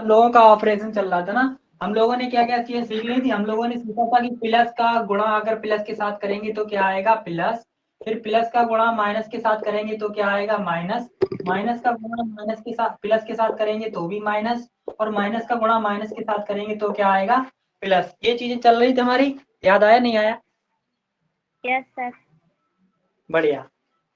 हम लोगों का ऑपरेशन चल रहा था ना, हम लोगों ने क्या क्या चीजें सीख ली थी। हम लोगों ने सीखा था कि प्लस का गुणा अगर प्लस के साथ करेंगे तो क्या आएगा, प्लस। फिर प्लस का गुणा माइनस के साथ करेंगे तो क्या आएगा, माइनस। माइनस का गुणा माइनस के साथ प्लस के साथ करेंगे तो भी माइनस। और माइनस का गुणा माइनस के साथ करेंगे तो क्या आएगा, प्लस। ये चीजें चल रही थी हमारी, याद आया नहीं आया? Yes sir. बढ़िया।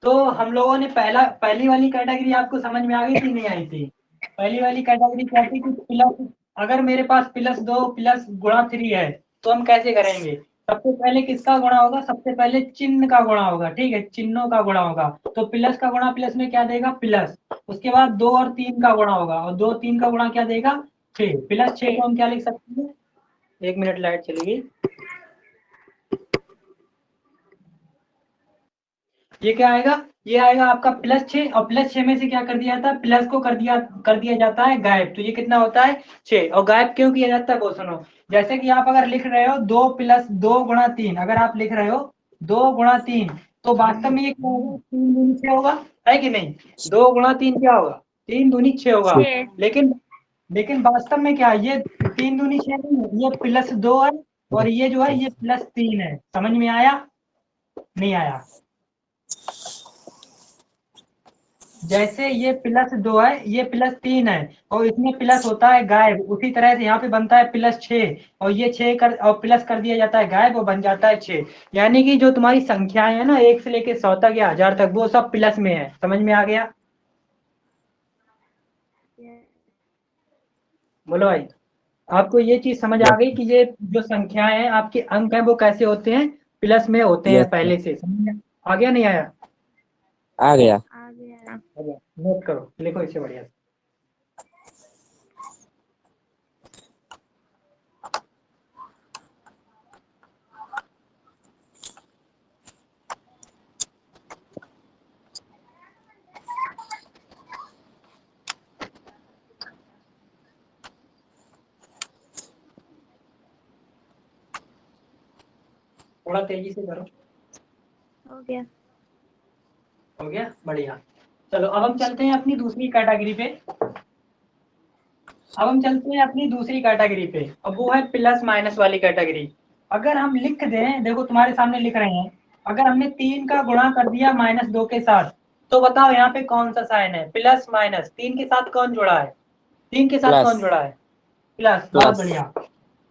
तो हम लोगों ने पहली वाली कैटेगरी आपको समझ में आ गई थी नहीं आई थी? पहली वाली कैटेगरी क्या थी कि प्लस, अगर मेरे पास +2 प्लस गुणा 3 है तो हम कैसे करेंगे? सबसे पहले किसका गुणा होगा, सबसे पहले चिन्ह का गुणा होगा, ठीक है, चिन्हों का गुणा होगा। तो प्लस का गुणा प्लस में क्या देगा, प्लस। उसके बाद 2 और 3 का गुणा होगा, और 2 3 का गुणा क्या देगा, 6। +6 को हम क्या लिख सकते हैं, 1 मिनट लाइट चली गई। ये क्या आएगा, ये आएगा आपका +6, और +6 में से क्या कर दिया जाता है, प्लस को कर दिया जाता है गायब। तो ये कितना होता है, 6। और गायब क्यों किया जाता है वो सुनो। जैसे कि आप अगर लिख रहे हो 2 + 2 गुणा 3, अगर आप लिख रहे हो 2 गुणा 3, तो वास्तव में ये क्या होगा, 3 दूनी 6 होगा, है कि नहीं? 2 गुणा 3 क्या होगा, 3 दूनी 6 होगा। 6। लेकिन वास्तव में क्या है, ये 3 दूनी 6 नहीं है, ये +2 है, और ये जो है ये +3 है। समझ में आया नहीं आया? जैसे ये +2 है, ये +3 है, और इसमें प्लस होता है गायब, उसी तरह से यहाँ पे बनता है +6, और ये 6 कर और प्लस कर दिया जाता है गायब, और बन जाता है 6। यानी कि जो तुम्हारी संख्याएं है ना, 1 से लेके 100 तक या 1000 तक, वो सब प्लस में है। समझ में आ गया? बोलो भाई, आपको ये चीज समझ आ गई कि ये जो संख्याएं हैं, आपके अंक हैं, वो कैसे होते हैं, प्लस में होते हैं यस सर, पहले से। समझ में आ गया नहीं आया? आ गया। आ गया। नोट करो, लिखो इसे बढ़िया से। थोड़ा तेजी से करो। हो गया। हो गया, बढ़िया। चलो अब हम चलते हैं अपनी दूसरी कैटेगरी पे। अब हम चलते हैं अपनी दूसरी कैटेगरी पे, अब वो है प्लस माइनस वाली कैटेगरी। अगर हम लिख दें, देखो तुम्हारे सामने लिख रहे हैं, अगर हमने 3 का गुणा कर दिया -2 के साथ, तो बताओ यहाँ पे कौन सा साइन है, प्लस माइनस। 3 के साथ कौन जुड़ा है, 3 के साथ कौन प्लस जुड़ा है, प्लस। बहुत प्लस बढ़िया,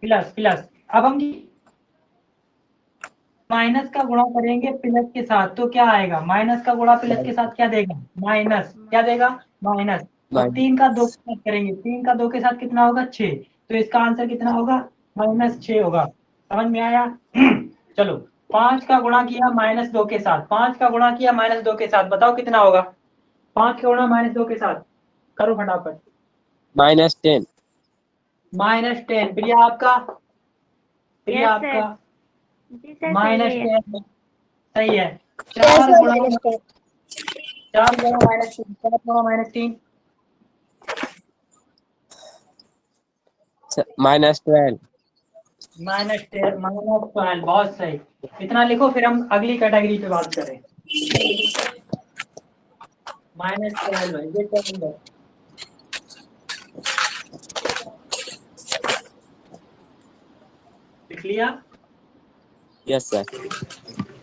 प्लस प्लस। अब हम माइनस का गुणा करेंगे प्लस के साथ तो क्या आएगा, माइनस का गुणा प्लस के साथ क्या देगा, माइनस। क्या देगा, माइनस। और 3 का 2 के साथ करेंगे, 3 का 2 के साथ कितना होगा, 6। तो इसका आंसर कितना होगा, -6 होगा। समझ में आया? चलो, 5 का गुणा किया -2 के साथ, 5 का गुणा किया -2 के साथ, बताओ कितना होगा, 5 का गुणा -2 के साथ, करो फटाफट। -10। -10। प्रिया आपका, प्रिया यस आपका सर। जी सर सही है। -10 सही है। यस 4 सर, गुणा -10। 4 गुणा -3, 4 गुणा -3, -12। -12। बहुत सही। इतना लिखो, फिर हम अगली कैटेगरी पे बात करें। -12 है, ये क्या नंबर, लिख लिया? Yes sir.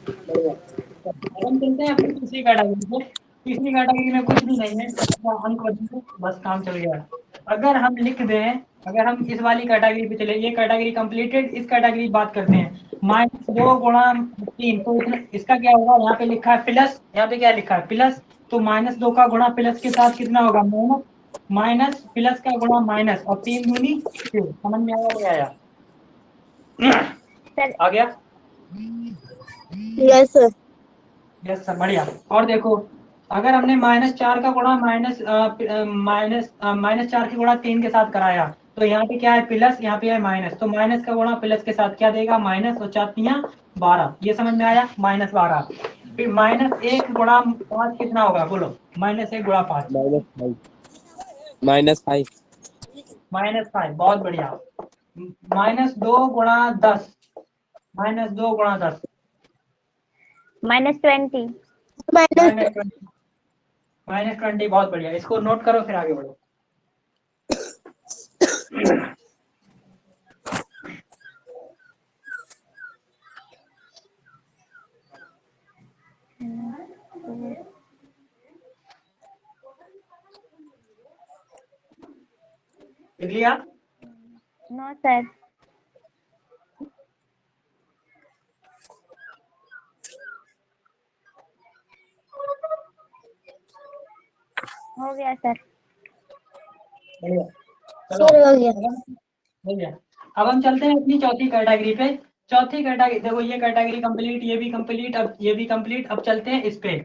बढ़िया। अब हम चलते हैं अपनी तीसरी कैटेगरी पे। तीसरी कैटेगरी में कुछ भी नहीं है, अपना अंक बदलो, बस काम चल गया। अगर हम लिख दें, अगर हम इस वाली कैटेगरी पे चले, ये कैटेगरी कंप्लीटेड, इस कैटेगरी की बात करते हैं। -2 गुणा 3, तो इसका क्या होगा, यहाँ पे लिखा है प्लस, यहाँ पे क्या लिखा है, प्लस। तो -2 का गुणा प्लस के साथ कितना होगा, माइनस। माइनस प्लस का गुणा माइनस, और 3 दूनी 6। समझ में आया नहीं आया? सर आ गया? Yes sir. यस सर, बढ़िया। और देखो, अगर हमने -4 का गुणा -4 के गुणा 3 के साथ कराया, तो यहाँ पे क्या है, प्लस, यहाँ पे है माइनस। तो माइनस का गुणा प्लस के साथ क्या देगा, माइनस, और 4 12। ये समझ में आया, -12। फिर -1 गुणा 5 कितना होगा, बोलो, -1 गुणा 5, -5। -5। -5। बहुत बढ़िया। -2 गुणा 10, -2 गुणा 10, -20। -20, -20। बहुत बढ़िया, इसको नोट करो, फिर आगे बढ़ो। लिख लिया? No sir. हो गया सर। बढ़िया। चलो सर हो गया। हो गया। अब हम चलते हैं अपनी चौथी कैटेगरी पे। चौथी कैटेगरी देखो, ये कैटेगरी कंप्लीट, ये भी कंप्लीट, अब ये भी कंप्लीट। अब चलते हैं इस पे,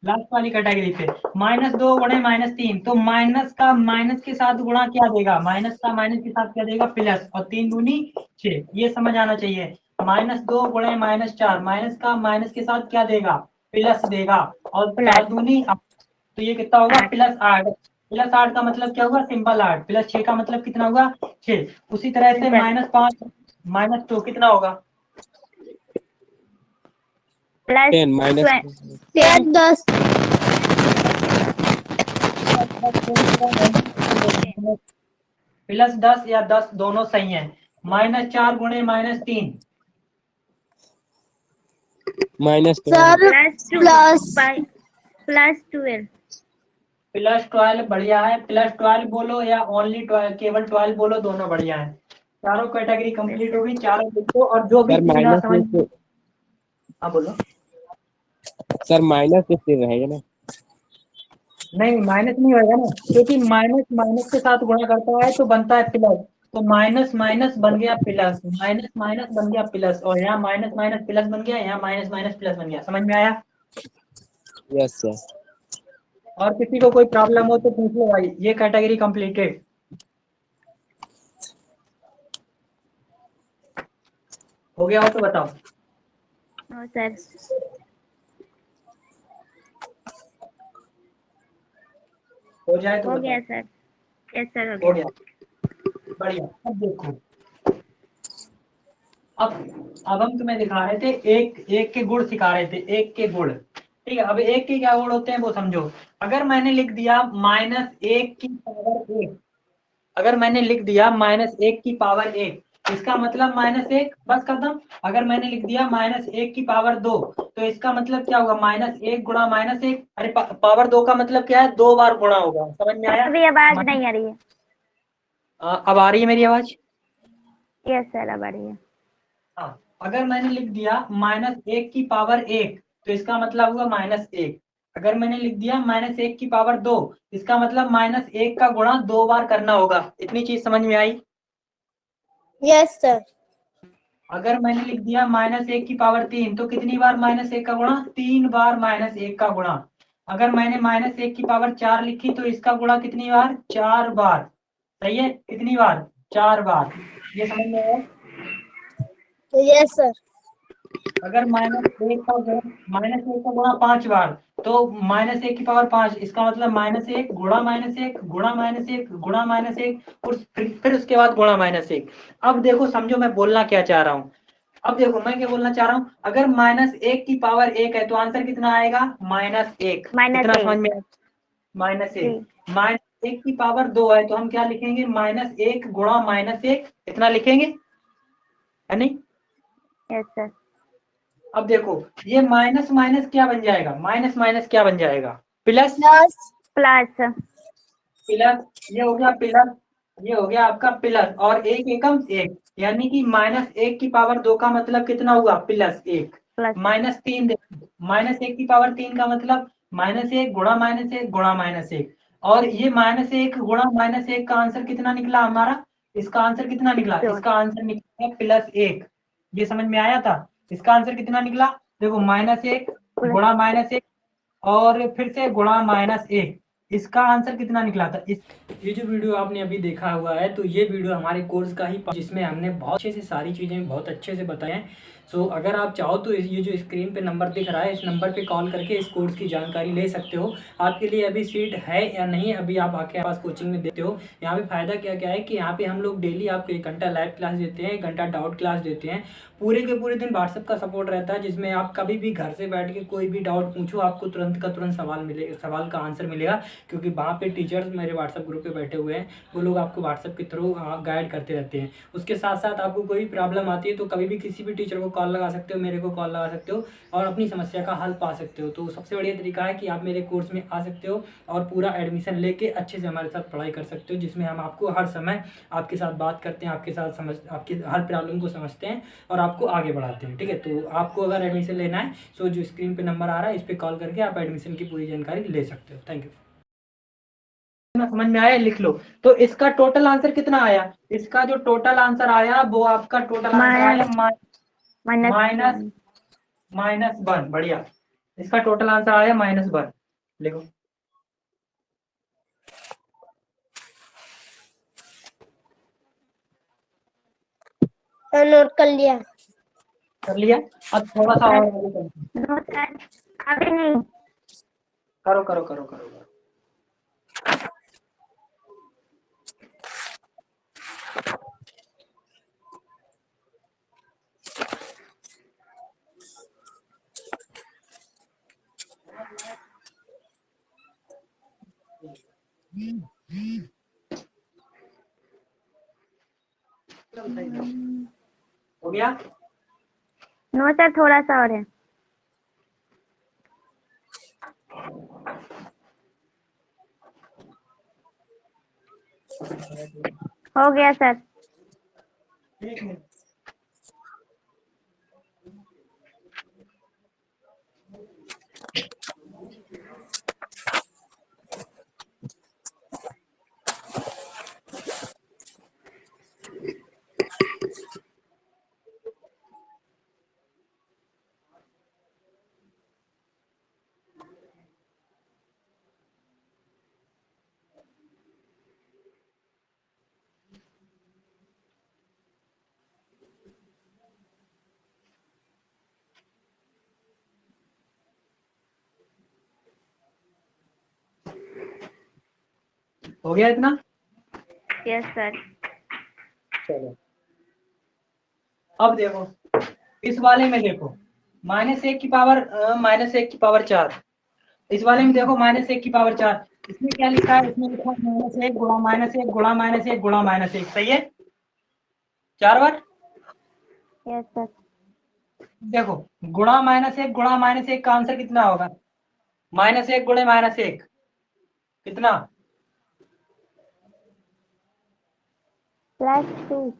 लास्ट वाली कैटेगरी पे। -2 गुणे -3, तो माइनस का माइनस के साथ गुणा क्या देगा? माइनस का माइनस के साथ क्या देगा? प्लस, और 3 दूनी 6, ये समझ आना चाहिए। -2 गुणे -4, माइनस का माइनस के साथ क्या देगा? प्लस देगा, और 4 दूनी 8, तो ये कितना होगा? +8। +8 का मतलब क्या हुआ? सिंपल 8। +6 का मतलब कितना हुआ? 6। उसी तरह से -5 -2 कितना होगा? +10 10 +10 या 10 दोनों सही है। -4 गुणे -3, सर +12। +12 बढ़िया है। +12 बोलो या ओनली 12, केवल 12 बोलो, दोनों बढ़िया है। चारों कैटेगरी कंप्लीट होगी, चारों लिखो, और जो भी सर पूछना माइनस समझ। में हाँ बोलो। सर माइनस से रहेगा ना? नहीं, माइनस नहीं होगा ना, क्योंकि माइनस माइनस के साथ गुणा करता है तो बनता है प्लस। तो माइनस माइनस बन गया प्लस, माइनस माइनस बन गया प्लस, और यहाँ माइनस माइनस प्लस बन गया, यहाँ माइनस माइनस प्लस बन गया। समझ में आया? Yes sir. और किसी को कोई प्रॉब्लम हो तो पूछ लो भाई। ये कैटेगरी कंप्लीटेड हो गया हो तो बताओ। No sir. हो जाए तो हो बताओ। गया सर। यस सर, हो हो गया। गया, बढ़िया। अब देखो, अब हम तुम्हें दिखा रहे थे, एक एक के गुण सिखा रहे थे, एक के गुण। ठीक है, अब एक के क्या गुण होते हैं वो समझो। अगर मैंने लिख दिया -1 की पावर 1, अगर मैंने लिख दिया -1 की पावर 1, इसका मतलब -1, बस खत्म। अगर मैंने लिख दिया -1 की पावर 2, तो इसका मतलब क्या होगा? -1 गुणा -1। अरे पावर 2 का मतलब क्या है? 2 बार गुणा होगा। समझ में आया? अभी आवाज नहीं आ रही है। अब आ रही है मेरी आवाज? यस सर, अब आ रही है। हाँ, अगर मैंने लिख दिया -1 की पावर 1, तो इसका मतलब हुआ -1। अगर मैंने लिख दिया -1 की पावर 2, इसका मतलब -1 का गुणा 2 बार करना होगा। इतनी चीज समझ में आई? Yes sir. अगर मैंने लिख दिया -1 की पावर 3, तो कितनी बार -1 का गुणा? 3 बार -1 का गुणा। अगर मैंने -1 की पावर 4 लिखी, तो इसका गुणा कितनी बार? 4 बार। सही है? कितनी बार? 4 बार। ये समझ में आया? Yes sir. अगर -1 का गुणा 5 बार, तो -1 की पावर 5, इसका मतलब -1 गुणा -1 गुणा -1 गुणा -1, और फिर उसके बाद गुणा -1। अब देखो, समझो मैं बोलना क्या चाह रहा हूँ। अब देखो मैं क्या बोलना चाह रहा हूँ। अगर -1 की पावर 1 है, तो आंसर कितना आएगा? -1। कितना समझ में? -1। -1 की पावर 2 है, तो हम क्या लिखेंगे? -1 गुणा -1, इतना लिखेंगे, है नहीं? Yes sir. अब देखो, ये माइनस माइनस क्या बन जाएगा? माइनस माइनस क्या बन जाएगा? प्लस। प्लस। प्लस, ये हो गया प्लस, ये हो गया आपका प्लस, और एक एकम 1, यानी कि -1 की पावर 2 का मतलब कितना हुआ? +1। प्लस। -3 देखो, -1 की पावर 3 का मतलब -1 गुणा -1 गुणा -1, और ये -1 गुणा -1 का आंसर कितना निकला हमारा? इसका आंसर कितना निकला? इसका आंसर निकला +1। ये समझ में आया था? इसका आंसर कितना निकला? देखो, -1 गुणा -1, और फिर से गुणा -1, इसका आंसर कितना निकला था? ये जो वीडियो आपने अभी देखा हुआ है, तो ये वीडियो हमारे कोर्स का ही, जिसमें हमने बहुत अच्छे से सारी चीजें बहुत अच्छे से बताए हैं। सो अगर आप चाहो तो ये जो स्क्रीन पे नंबर दिख रहा है, इस नंबर पे कॉल करके इस कोर्स की जानकारी ले सकते हो। आपके लिए अभी सीट है या नहीं, अभी आप आके पास कोचिंग में देते हो। यहाँ पे फ़ायदा क्या क्या है कि यहाँ पे हम लोग डेली आपको 1 घंटा लाइव क्लास देते हैं, 1 घंटा डाउट क्लास देते हैं। पूरे के पूरे दिन व्हाट्सएप का सपोर्ट रहता है, जिसमें आप कभी भी घर से बैठ के कोई भी डाउट पूछो, आपको तुरंत का तुरंत सवाल का आंसर मिलेगा, क्योंकि वहाँ पे टीचर्स मेरे व्हाट्सएप ग्रुप पे बैठे हुए हैं, वो लोग आपको व्हाट्सएप के थ्रू गाइड करते रहते हैं। उसके साथ साथ आपको कोई प्रॉब्लम आती है तो कभी भी किसी भी टीचर को कॉल लगा सकते हो, मेरे को कॉल लगा सकते हो और अपनी समस्या का हल पा सकते हो। तो सबसे बढ़िया तरीका है कि आप मेरे कोर्स में आ सकते हो और पूरा एडमिशन लेके अच्छे से हमारे साथ पढ़ाई कर सकते हो, जिसमें हम आपको हर समय आपके साथ बात करते हैं, आपके साथ आपकी हर प्रॉब्लम को समझते हैं और आपको आगे बढ़ाते हैं। ठीक है, तो आपको अगर एडमिशन लेना है सो जो स्क्रीन पे नंबर आ रहा है इस पर कॉल करके आप एडमिशन की पूरी जानकारी ले सकते हो। Thank you. समझ में आया, लिख लो। तो इसका टोटल आंसर कितना आया? इसका जो टोटल आंसर आया वो आपका टोटल आंसर आया -1। बढ़िया, इसका टोटल आंसर आया -1। लिखो। नोट कर लिया। कर लिया? अब थोड़ा सा और करो। नो सर, अभी नहीं। करो करो करो करो। हो गया? नो सर, थोड़ा सा और है। हो गया सर। ठीक है। हो गया इतना? Yes sir. चलो अब देखो, इस वाले में देखो -1 की पावर -1 की पावर 4। इस वाले में देखो -1 की पावर 4। इसमें क्या लिखा है? इसमें लिखा है -1 गुणा -1 गुणा -1 गुणा -1। सही है? 4 बार। Yes sir. देखो गुणा -1 गुणा -1 का आंसर कितना होगा? -1 गुणे -1 कितना? +2।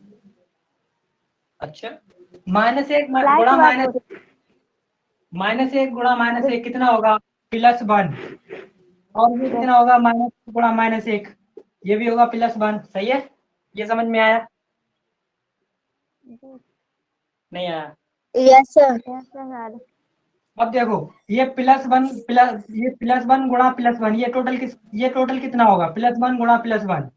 अच्छा, -1 गुणा -1 गुणा -1 कितना होगा? +1। और ये कितना होगा? -1 गुणा -1, ये भी होगा +1। सही है? ये समझ में आया? नहीं आया? Yes sir. Yes sir. अब देखो ये +1 गुणा +1, ये टोटल कितना होगा? +1 गुणा +1,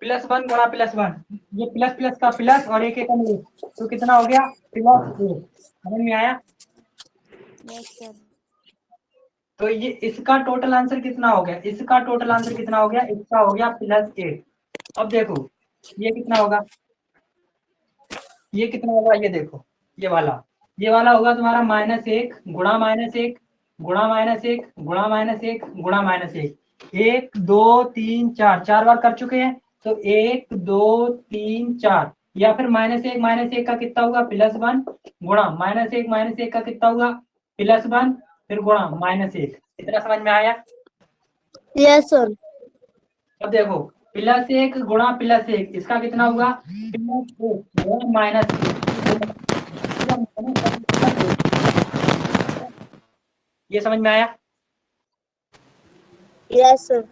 +1 गुणा +1, ये प्लस प्लस का प्लस और एक एकम एक, तो कितना हो गया? +1। समझ में आया? Yes sir. तो ये इसका टोटल आंसर कितना हो गया? इसका टोटल आंसर कितना हो गया? इसका हो गया +8। अब देखो ये कितना होगा? ये कितना होगा? ये देखो ये वाला होगा तुम्हारा -1 गुणा -1 गुणा -1 गुणा -1 गुणा -1। 1 2 3 4, 4 बार कर चुके हैं। तो 1 2 3 4, या फिर -1 का कितना होगा? +1 गुणा -1 का कितना होगा? +1 फिर गुणा -1। इतना समझ में आया? Yes sir. अब देखो +1 गुणा +1, इसका कितना होगा? +1 गुणा -1। ये समझ में आया? Yes sir.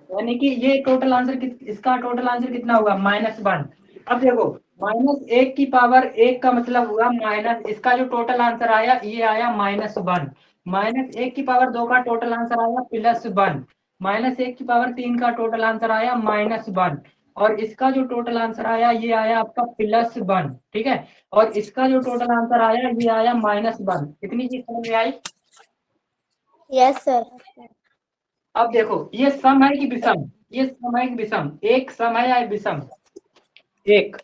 यानी कि ये टोटल आंसर इसका टोटल आंसर कितना होगा? -1। अब देखो -1 की पावर 1 का मतलब हुआ माइनस, इसका जो टोटल आंसर आया ये आया -1। -1 की पावर 2 का टोटल आंसर आया +1। -1 की पावर 3 का टोटल आंसर आया -1। और इसका जो टोटल आंसर आया ये आया आपका +1, ठीक है। और इसका जो टोटल आंसर आया ये आया -1। इतनी चीज समझ में आई। Yes, sir. अब देखो ये सम है कि विषम, ये सम है कि विषम, एक सम है या विषम, एक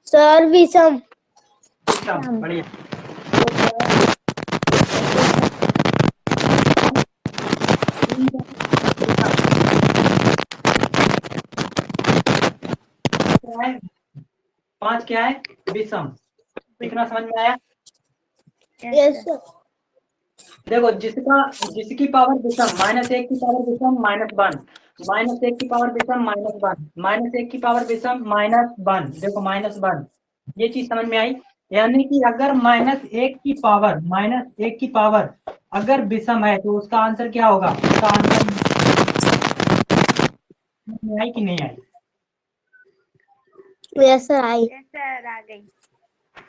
Sir, Visam. विषम, बढ़िया। क्या है 5 क्या है विषम, इतना समझ में आया। Yes, sir. देखो जिसकी पावर विषम, -1 की पावर विषम -1, -1 की पावर विषम -1, -1 की पावर विषम -1, देखो -1, ये चीज समझ में आई। यानी कि अगर -1 की पावर, -1 की पावर अगर विषम है तो उसका आंसर क्या होगा, उसका आंसर आई कि नहीं आई। Yes, sir. I. Yes sir आ गई।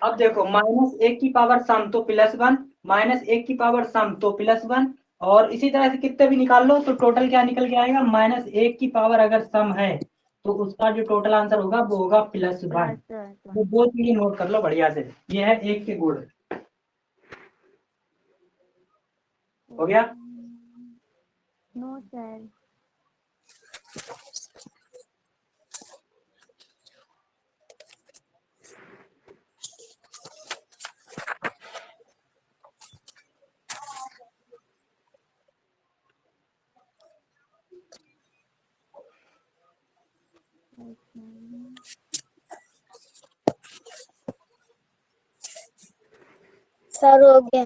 अब देखो -1 की पावर सम तो +1, -1 की पावर सम तो +1, और इसी तरह से कितने भी निकाल लो तो टोटल क्या निकल के आएगा, -1 की पावर अगर सम है तो उसका जो टोटल आंसर होगा वो होगा +1। तो दो चीजें नोट कर लो बढ़िया से, ये है एक के गुण। हो गया। No sir. Sir, हो गया.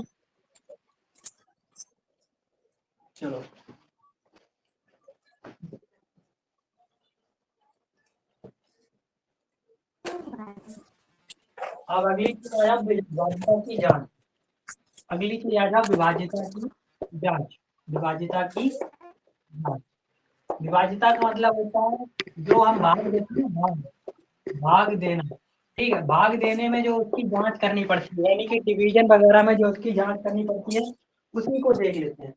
चलो अब अगली चीज आया विभाजिता की जांच। अगली चीज आया विभाजिता की जांच। विभाजिता की जांच। विभाजिता का मतलब होता है जो हम भाग देते हैं, भाग देना, ठीक है। भाग देने में जो उसकी जांच करनी पड़ती है, यानी कि डिवीजन वगैरह में जो उसकी जांच करनी पड़ती है, उसी को देख लेते हैं।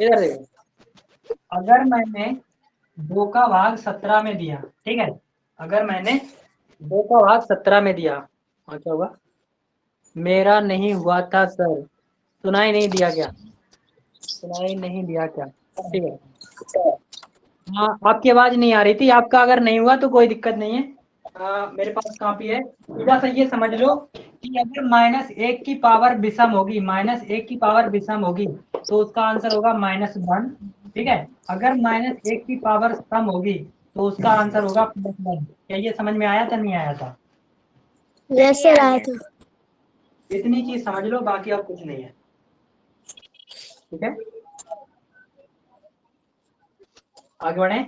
इधर देखो, अगर मैंने 2 का भाग 17 में दिया, ठीक है, अगर मैंने 2 का भाग 17 में दिया, और क्या होगा, मेरा नहीं हुआ था सर, सुनाई नहीं दिया क्या, सुनाई नहीं दिया क्या, ठीक है। हाँ आपकी आवाज नहीं आ रही थी, आपका अगर नहीं हुआ तो कोई दिक्कत नहीं है। मेरे पास कॉपी है, सीधा सा ये समझ लो कि अगर -1 की पावर विषम होगी, -1 की पावर विषम होगी तो उसका आंसर होगा -1, ठीक है। अगर -1 की पावर सम होगी तो उसका आंसर होगा +1। क्या ये समझ में आया था नहीं आया था। Yes, sir. आया था. इतनी चीज समझ लो, बाकी अब कुछ नहीं है, ठीक है। आगे बढ़े।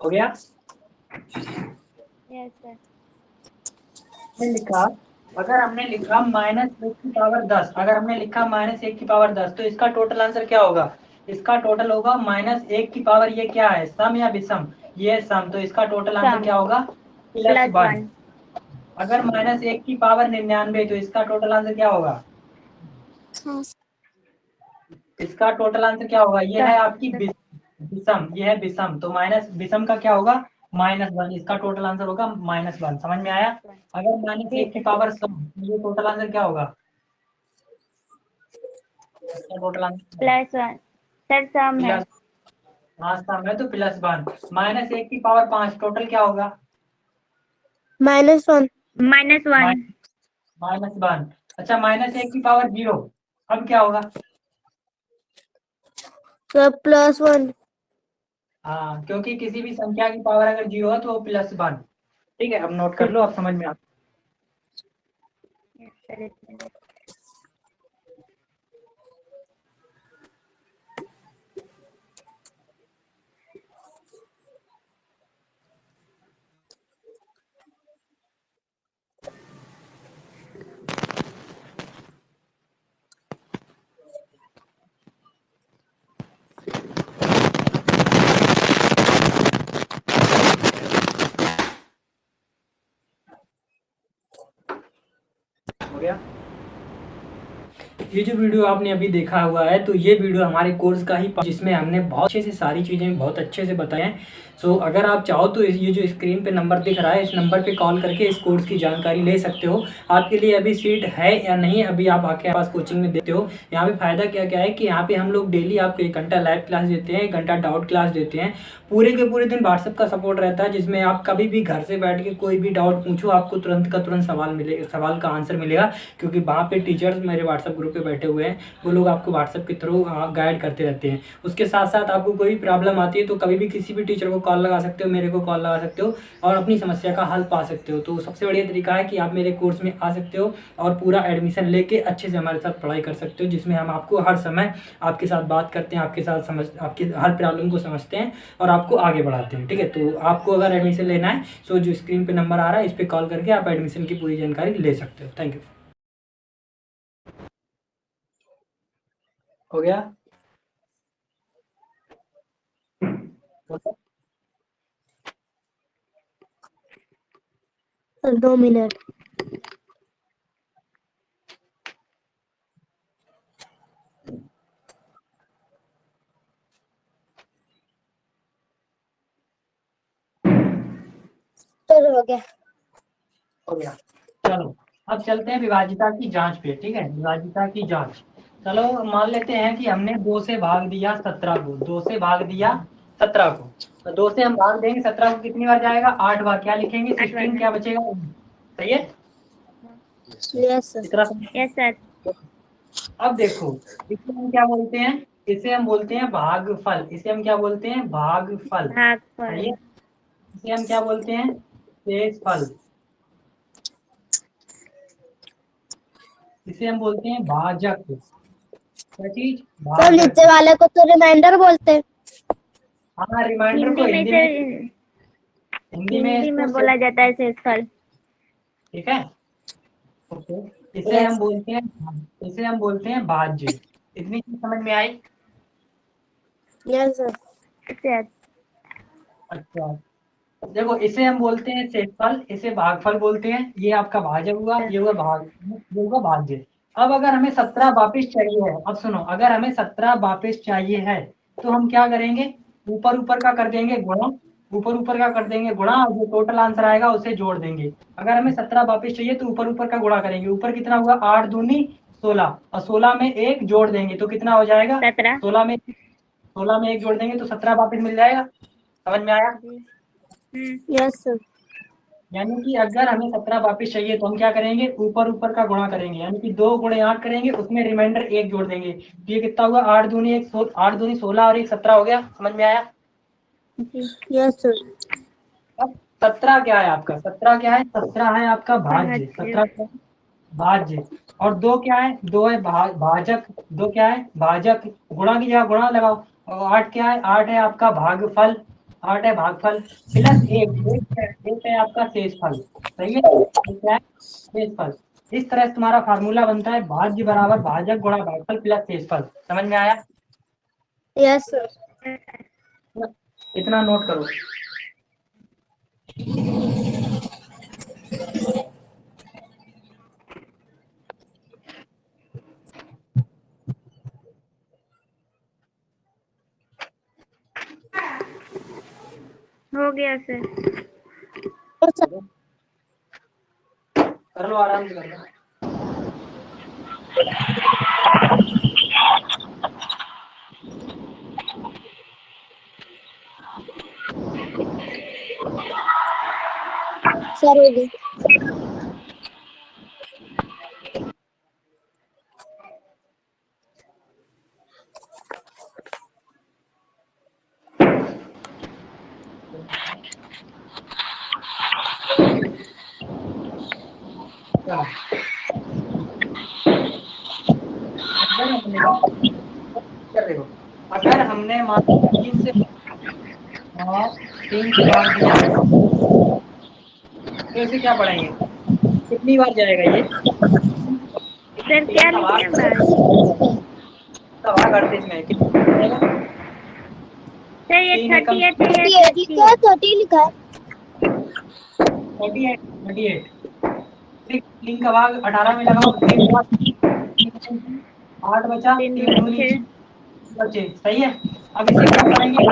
हो गया। Yes sir. हमने लिखा, अगर हमने लिखा -1 की पावर 10, अगर हमने लिखा -1 की पावर 10 तो इसका टोटल आंसर क्या होगा, इसका टोटल होगा -1 की पावर, ये क्या है सम या विषम, ये सम, तो इसका टोटल आंसर सम क्या होगा +1। +1। अगर -1 की पावर 99 तो इसका टोटल आंसर क्या होगा, इसका टोटल आंसर क्या होगा, ये है आपकी विषम, ये है विषम, तो माइनस विषम का क्या होगा -1, इसका टोटल आंसर होगा -1। समझ में आया। अगर -1 की पावर सम, ये टोटल आंसर क्या होगा, इसका टोटल आंसर +1 सर सम है। प्लस, हाँ सम है तो +1। -1 की पावर 5 टोटल क्या होगा, -1. -1 -1। अच्छा -1 की पावर 0, अब क्या होगा, Sir, +1. हाँ क्योंकि किसी भी संख्या की पावर अगर 0 है तो वो +1, ठीक है। अब नोट कर लो, अब समझ में आ। Yes sir. ये जो वीडियो आपने अभी देखा हुआ है तो ये वीडियो हमारे कोर्स का ही जिसमें हमने बहुत अच्छे से सारी चीज़ें बहुत अच्छे से बताए हैं। सो अगर आप चाहो तो ये जो स्क्रीन पे नंबर दिख रहा है इस नंबर पे कॉल करके इस कोर्स की जानकारी ले सकते हो। आपके लिए अभी सीट है या नहीं अभी आप आके पास कोचिंग में देते हो। यहाँ पे फ़ायदा क्या क्या है कि यहाँ पे हम लोग डेली आपको 1 घंटा लाइव क्लास देते हैं, 1 घंटा डाउट क्लास देते हैं। पूरे के पूरे दिन व्हाट्सएप का सपोर्ट रहता है जिसमें आप कभी भी घर से बैठ के कोई भी डाउट पूछो आपको तुरंत का तुरंत सवाल का आंसर मिलेगा, क्योंकि वहाँ पे टीचर्स मेरे व्हाट्सएप ग्रुप पे बैठे हुए हैं, वो लोग आपको व्हाट्सएप के थ्रू गाइड करते रहते हैं। उसके साथ साथ आपको कोई प्रॉब्लम आती है तो कभी भी किसी भी टीचर को कॉल लगा सकते हो, मेरे को कॉल लगा सकते हो और अपनी समस्या का हल पा सकते हो। तो सबसे बढ़िया तरीका है कि आप मेरे कोर्स में आ सकते हो और पूरा एडमिशन लेके अच्छे से हमारे साथ पढ़ाई कर सकते हो, जिसमें हम आपको हर समय आपके साथ बात करते हैं, आपके साथ आपकी हर प्रॉब्लम को समझते हैं और आपको आगे बढ़ाते हैं। ठीक है, तो आपको अगर एडमिशन लेना है तो जो स्क्रीन पे नंबर आ रहा है इस पर कॉल करके आप एडमिशन की पूरी जानकारी ले सकते हो। Thank you. हो गया? Sir 2 minute. सर हो गया। हो गया। चलो अब चलते हैं विभाजिता की जांच पे। ठीक है, विभाजिता की जांच। चलो मान लेते हैं कि हमने 2 से भाग दिया 17 को, 2 से भाग दिया 17 को, तो 2 से हम भाग देंगे 17 को कितनी बार जाएगा? 8 बार। क्या लिखेंगे? 16 क्या बचेगा? सही है? Yes sir. इतना यस सर। अब देखो इसे हम क्या बोलते हैं? इसे हम बोलते हैं भागफल। इसे हम क्या बोलते हैं? भागफल। भागफल। सही है? इसे हम क्या बोलते हैं? शेषफल। इसे हम बोलते हैं भाजक। क्या चीज? सर भाजक। नीचे वाले को तो रिमाइंडर बोलते हैं। हाँ, रिमाइंडर को हिंदी हिंदी में इसको बोला जाता है शेषफल। ठीक है, ओके। इसे हम बोलते हैं भाज्य। इतनी चीज समझ में आई? Yes sir. अच्छा। अच्छा, देखो इसे हम बोलते हैं शेषफल, इसे भागफल बोलते हैं। ये आपका भाजक हुआ, ये हुआ ये हुआ भाज्य। अब अगर हमें 17 वापिस चाहिए है, अब सुनो, अगर हमें 17 वापिस चाहिए है तो हम क्या करेंगे? ऊपर ऊपर का कर देंगे गुणा, ऊपर ऊपर का कर देंगे गुणा और जो टोटल आंसर आएगा उसे जोड़ देंगे। अगर हमें 17 वापिस चाहिए तो ऊपर ऊपर का गुणा करेंगे। ऊपर कितना हुआ? 8 दूनी 16 और 16 में 1 जोड़ देंगे तो कितना हो जाएगा? 17। 16 में 1 जोड़ देंगे तो 17 वापिस मिल जाएगा। समझ में आया? Yes sir. यानी कि अगर हमें 17 वापिस चाहिए तो हम क्या करेंगे? ऊपर ऊपर का गुणा करेंगे, यानी कि 2 गुणे 8 करेंगे, उसमें रिमाइंडर 1 जोड़ देंगे। तो ये कितना हुआ? 8 दूनी 16 और 1 17 हो गया। समझ में आया? Yes sir. अब 17 क्या है आपका? 17 क्या है? 17 है आपका भाज्य। 17 क्या है? भाज्य। और 2 क्या है? 2 है भाजक। 2 क्या है? भाजक। गुणा की जगह गुणा लगाओ। और 8 क्या है? 8 है आपका भागफल। 8 है भागफल प्लस 1 है आपका शेषफल। सही है? ये क्या है? शेषफल। इस तरह से तुम्हारा फार्मूला बनता है भाज्य बराबर भाजक गुणा भागफल प्लस शेषफल। समझ में आया? Yes sir. इतना नोट करो। हो गया सर। कर लो, आराम से कर लो। सर हो गया। अगर हमने मान 3 से भाग दिया तो इसे क्या पढ़ेंगे? कितनी बार जाएगा ये? सर क्या लिखे भाग? भाग 38 में कितनी बार जाएगा? सर ये 38 है। 30 लिखा है। 38 3 का भाग 18 में लगाओ। 3 का भाग 8 बचा, तीन 3 दूनी छः। 6 बचे, सही है। अब इसे क्या करेंगे,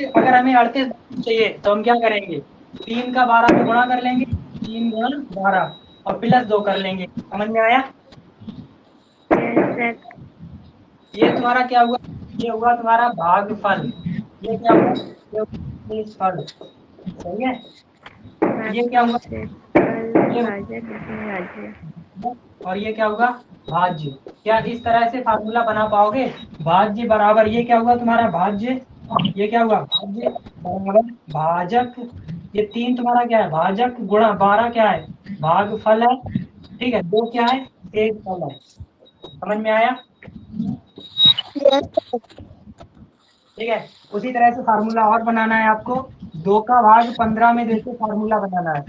अगर हमें 38 चाहिए तो हम क्या करेंगे, 3 का 12 से गुणा कर लेंगे, 3 गुणा 12 और प्लस 2 कर लेंगे। समझ में आया? Yes sir. ये तुम्हारा क्या हुआ, ये हुआ तुम्हारा भागफल। ये क्या हुआ, ये हुआ फल, सही है। ये क्या हुआ, ये भाजक भाज्य। और ये क्या होगा, भाज्य। क्या इस तरह से फार्मूला बना पाओगे, भाज्य बराबर ये क्या हुआ तुम्हारा भाज्य, ये क्या हुआ भाज्य बराबर भाजक, ये 3 तुम्हारा क्या है भाजक गुणा 12 क्या है भागफल है, ठीक है। 2 क्या है, एक फल है। समझ में आया? Yes, sir. ठीक है। उसी तरह से फार्मूला और बनाना है आपको, 2 का भाग 15 में देके फार्मूला बनाना है,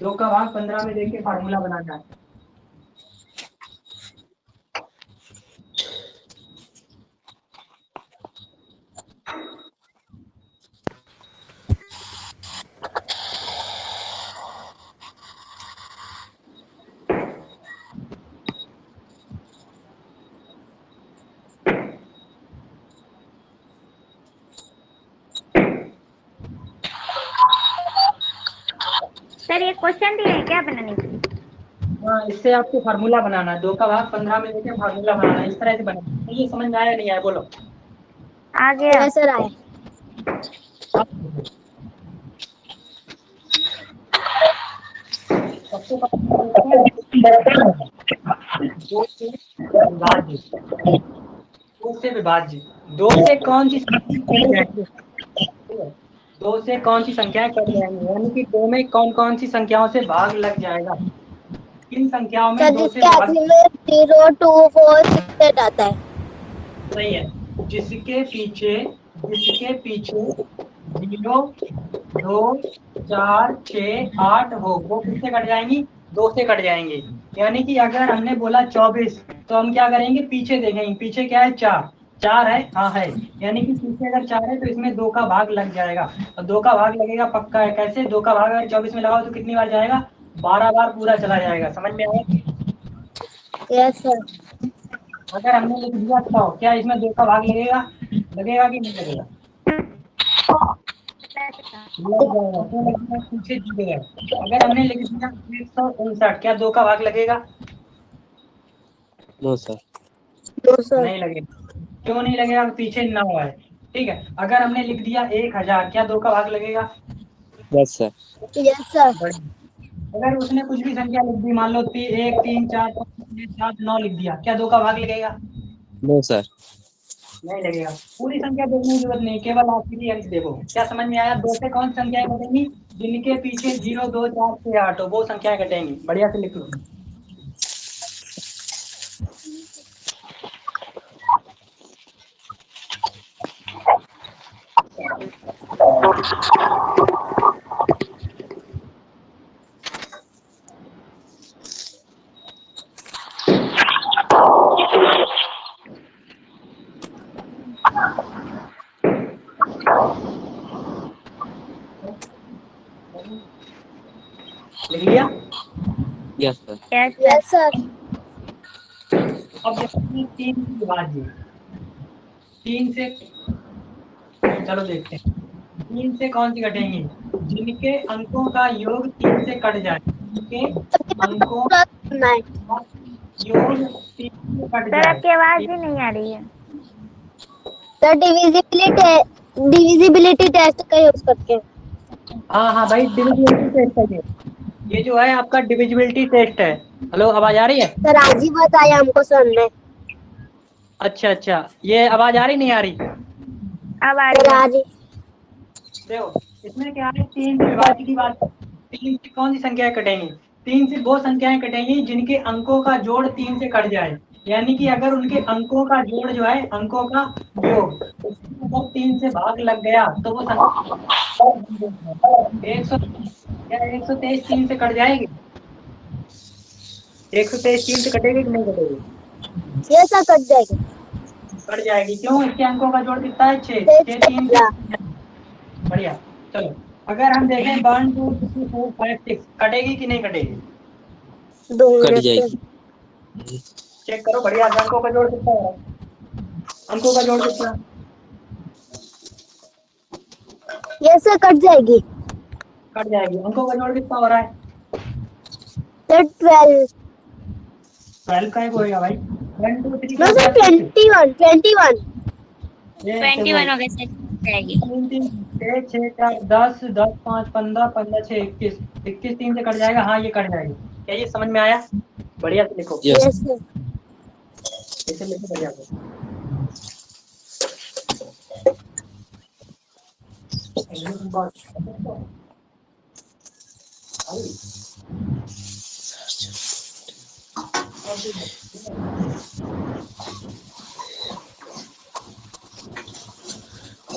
2 का भाग 15 में देके फार्मूला बनाना है। सर ये क्वेश्चन दिए हैं क्या बनाने के लिए? हाँ, इससे आपको फार्मूला बनाना है, 2 का भाग 15 में देके फार्मूला बनाना है, इस तरह से बनाना है। ये समझ में आया नहीं आया, बोलो। आ गया। Yes, sir. I. सबसे पहले दो से विभाज्य, दो से विभाज्य, दो से कौन सी संख्या कट जाएंगे, दो से कौन सी संख्याएं कट जाएंगी, यानी कि दो में कौन कौन सी संख्याओं से भाग लग जाएगा, किन संख्याओं में सर दो से जिसके भाग, आखिर में 0, 2, 4, 6 आता है। सही है। जिसके पीछे 0, 2, 4, 6, 8 हो, वो किससे कट जाएंगी, 2 से कट जाएंगे। यानी कि अगर हमने बोला 24 तो हम क्या करेंगे, पीछे देखेंगे, पीछे क्या है 4, 4 है, हाँ है, यानी कि पीछे अगर 4 है तो इसमें 2 का भाग लग जाएगा, और 2 का भाग लगेगा पक्का है। कैसे, 2 का भाग अगर 24 में लगाओ तो कितनी बार जाएगा, 12 बार पूरा चला जाएगा। समझ में आया? Yes, sir. अगर हमने लिख दिया तो क्या इसमें 2 का भाग लगेगा, लगेगा कि नहीं लगेगा, लग जाएगा। क्यों लगेगा, पीछे जीरो है। अगर हमने लिख दिया 159, क्या 2 का भाग लगेगा, नो सर। No, sir. नहीं लगेगा। क्यों नहीं लगेगा, पीछे 9 है, ठीक है। अगर हमने लिख दिया 1000, क्या 2 का भाग लगेगा, यस सर। Yes, sir. अगर उसने कुछ भी संख्या लिख दी, मान लो 1, 3, 4, 5, 6, 7, 9 लिख दिया, क्या 2 का भाग लगेगा, नो सर। नहीं लगेगा। पूरी संख्या देखने की जरूरत नहीं, केवल आखिरी अंक देखो। क्या समझ में आया, 2 से कौन सी संख्याएं घटेंगी, जिनके पीछे 0, 2, 4, 6, 8 हो, वो संख्याएं घटेंगी। बढ़िया से लिख लो। लिख लिया? Yes sir. Yes Yes, sir. sir. अब देखिए 3 की विभाज्य, 3 से, चलो देखते हैं 3 से कौन सी घटेंगी, जिनके अंकों का योग 3 से कट जाए, जिनके अंकों पूरा करना है। का योग 3 से कट सर जाए। आपकी आवाज ही नहीं आ रही है। सर डिविजिबिलिटी टेस्ट का यूज करके। हाँ हाँ भाई, डिविजिबिलिटी टेस्ट है ये जो है आपका डिविजिबिलिटी टेस्ट है। हेलो, आवाज आ रही है? सर आज ही बताया हमको सर ने। अच्छा अच्छा, ये आवाज आ रही नहीं आ रही? अब आ सर रही है। आज ही। देखो इसमें क्या है, 3 से विभाज्य की बात, 3 से कौन सी संख्याएं कटेंगी, 3 से वो संख्याएं कटेंगी जिनके अंकों का जोड़ 3 से कट जाए। यानी कि अगर उनके अंकों का जोड़ जो है, अंकों का योग, उसमें अगर 3 से भाग लग गया तो वो संख्या 100, क्या 123 3 से कट जाएगी, 123 3 से कटेगी कि नहीं कटेगी, ये सर कट जाएगी। कट जाएगी। क्यों, इसके अंकों का जोड़ कितना है, 6, 6 3 से, बढ़िया। चलो अगर हम देखें 1 2 3 4 5 6, कटेगी कि नहीं कटेगी, कट दो जाएगी। चेक करो, बढ़िया। अंकों का जोड़ कितना है? अंकों का जोड़ कितना? ये सर कट जाएगी। कट जाएगी। अंकों का जोड़ कितना हो रहा है? सर 12। 12 का एक होएगा भाई। 1 2 3 नो सर 21 21। 21 हो गए सर, जाएगी। 3 3 6 6 4 10 10 5 15 15 6 21 21 3 से कट जाएगा। हाँ ये कट जाएगा। क्या ये समझ में आया? बढ़िया से लिखो। Yes yes sir. इसे लिखो बढ़िया से।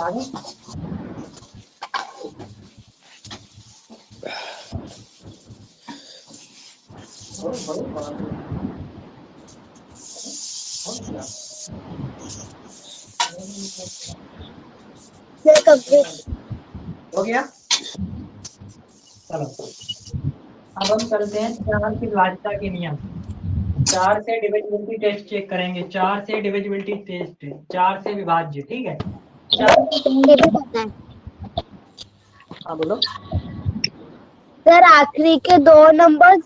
आगे? Sir complete. हो गया? चलो अब हम चलते हैं 4 की विभाज्यता के नियम। 4 से डिविजिबिलिटी टेस्ट चेक करेंगे। 4 से डिविजिबिलिटी टेस्ट, 4 से विभाज्य। ठीक है? 4 ये भी पता है हाँ बोलो। सर। आखिरी के 2 नंबर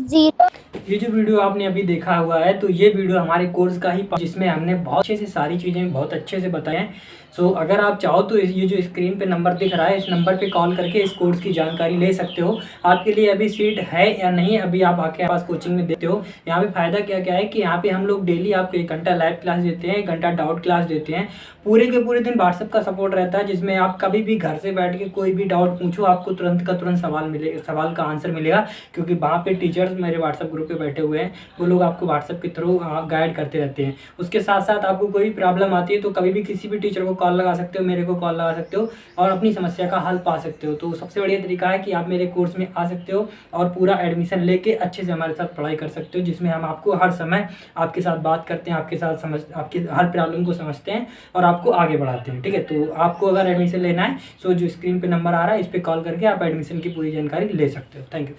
0। ये जो वीडियो आपने अभी देखा हुआ है, तो ये वीडियो हमारे कोर्स का ही, जिसमें हमने बहुत अच्छे से सारी चीज़ें बहुत अच्छे से बताए हैं। सो अगर आप चाहो तो ये जो स्क्रीन पे नंबर दिख रहा है, इस नंबर पे कॉल करके इस कोर्स की जानकारी ले सकते हो। आपके लिए अभी सीट है या नहीं, अभी आप आके पास कोचिंग में देते हो। यहाँ पे फ़ायदा क्या क्या है कि यहाँ पे हम लोग डेली आपको 1 घंटा लाइव क्लास देते हैं, 1 घंटा डाउट क्लास देते हैं। पूरे के पूरे दिन व्हाट्सएप का सपोर्ट रहता है, जिसमें आप कभी भी घर से बैठ के कोई भी डाउट पूछो, आपको तुरंत का तुरंत सवाल का आंसर मिलेगा। क्योंकि वहाँ पे टीचर्स मेरे व्हाट्सएप ग्रुप पे बैठे हुए हैं, वो लोग आपको व्हाट्सएप के थ्रू गाइड करते रहते हैं। उसके साथ साथ आपको कोई प्रॉब्लम आती है तो कभी भी किसी भी टीचर को कॉल लगा सकते हो, मेरे को कॉल लगा सकते हो और अपनी समस्या का हल पा सकते हो। तो सबसे बढ़िया तरीका है कि आप मेरे कोर्स में आ सकते हो और पूरा एडमिशन लेके अच्छे से हमारे साथ पढ़ाई कर सकते हो, जिसमें हम आपको हर समय आपके साथ बात करते हैं, आपके साथ आपकी हर प्रॉब्लम को समझते हैं और आपको आगे बढ़ाते हैं। ठीक है? तो आपको अगर एडमिशन लेना है तो जो स्क्रीन पे नंबर आ रहा है, इस पर कॉल करके आप एडमिशन की पूरी जानकारी ले सकते हो। Thank you.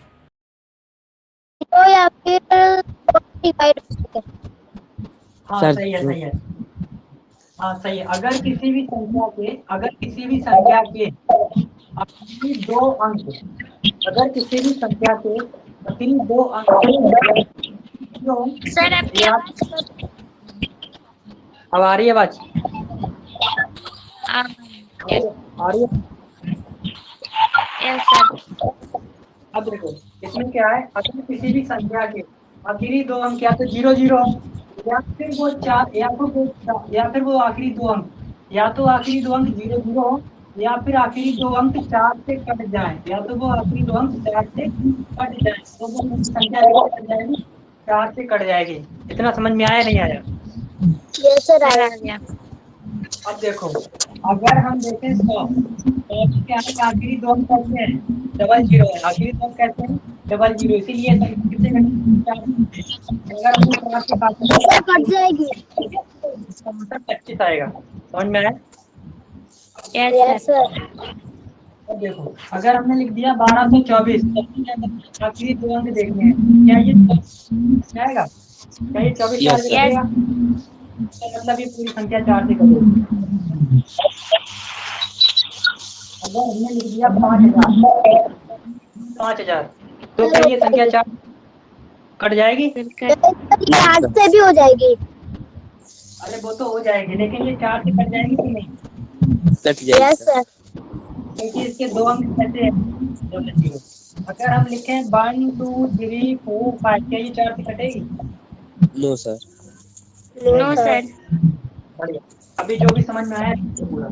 तो या फिर डिवाइड हो सके। हाँ सर, सही है, सही है। हाँ सही है। अगर किसी भी संख्या के आखिरी 2 अंक, अगर किसी भी संख्या के आखिरी 2 अंक सर आपकी या आवाज अब आ रही है आवाज? आ रही है? Yes sir. अब देखो इसमें क्या है, अगर किसी भी संख्या के आखिरी 2 अंक या तो 0 0 या फिर वो 4 या फिर वो आखिरी 2 अंक, या तो आखिरी 2 अंक 0 0 हो या फिर आखिरी 2 अंक 4 से कट जाए, या तो वो आखिरी 2 अंक 4 से कट जाए, तो वो संख्या कट जाएगी, 4 से कट जाएगी। इतना समझ में आया नहीं आया? यस सर सर आया। आ गया। अब देखो अगर हम देखें 100 तो क्या है, आखिरी 2 अंक कैसे हैं? 00 है। आखिरी 2 अंक कैसे हैं? 00। इसीलिए कितने घंटे अगर हम 4 से काट सर कट जाएगी। इसका मतलब 25 आएगा। समझ में आया? Yes yes sir. सर। अब देखो अगर हमने लिख दिया 1224 तो आखिरी 2 अंक देखने हैं, क्या ये 24 आएगा? क्या ये 24 4 यस से सर। कटेगा? तो मतलब ये पूरी संख्या 4 से कटेगी। अगर हमने लिख दिया 5000 तो क्या ये संख्या 4 कट जाएगी? बिल्कुल। ये 8 से भी हो जाएगी। अरे वो तो हो जाएगी, लेकिन ये 4 से कट जाएगी कि नहीं? कट जाएगी यस सर। सर। क्योंकि इसके 2 अंक कैसे हैं? 00। अगर हम लिखें 1 2 3 4 5 क्या ये 4 से कटेगी? No sir. No sir. बढ़िया। अभी जो भी समझ में आया पूरा।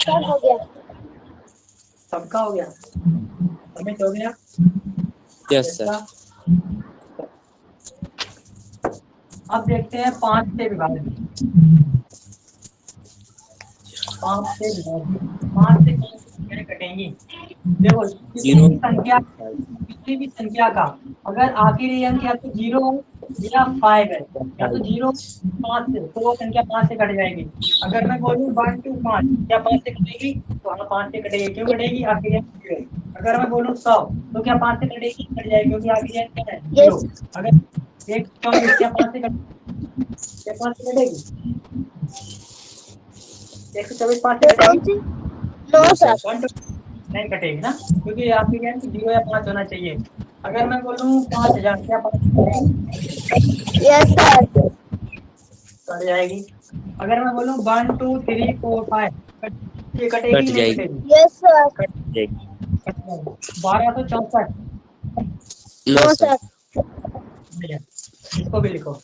सब हो गया। सबका हो गया? सबमिट हो गया? Yes sir. इसका अब देखते हैं 5 से विभाजित। 5 से विभाजित, 5 से कौन सी संख्याएं कटेंगी? देखो जीरो। किसी भी संख्या का अगर आखिरी अंक या तो 0 है या 5 है, या तो 0 5 से, तो वो संख्या 5 से कट जाएगी। अगर मैं बोलूँ 1 2 5 क्या 5 से कटेगी? तो हाँ 5 से कटेगी। क्यों कटेगी? आखिरी अंक 0 है। अगर मैं बोलूँ 100 तो क्या 5 से कटेगी? कट जाएगी क्योंकि आगे क्या है? Yes. 0। अगर 124 क्या 5 से कटेगी? क्या 5 से कटेगी? 124 5 से ये कौन कटेगी? C? No No, sir. sir. 120 नहीं कटेगी ना, क्योंकि आपके क्या है कि 0 या 5 होना चाहिए। अगर मैं बोलूँ 5000 क्या 5 से कटेगी? Yes sir. कट जाएगी। अगर मैं बोलूँ 1 2 3 4 5 ये कटेगी कट कि नहीं जाएगी। कटेगी? Yes sir. कट जाएगी। जाएगी। 1264 No, नो sir. सर। बढ़िया, इसको भी लिखो।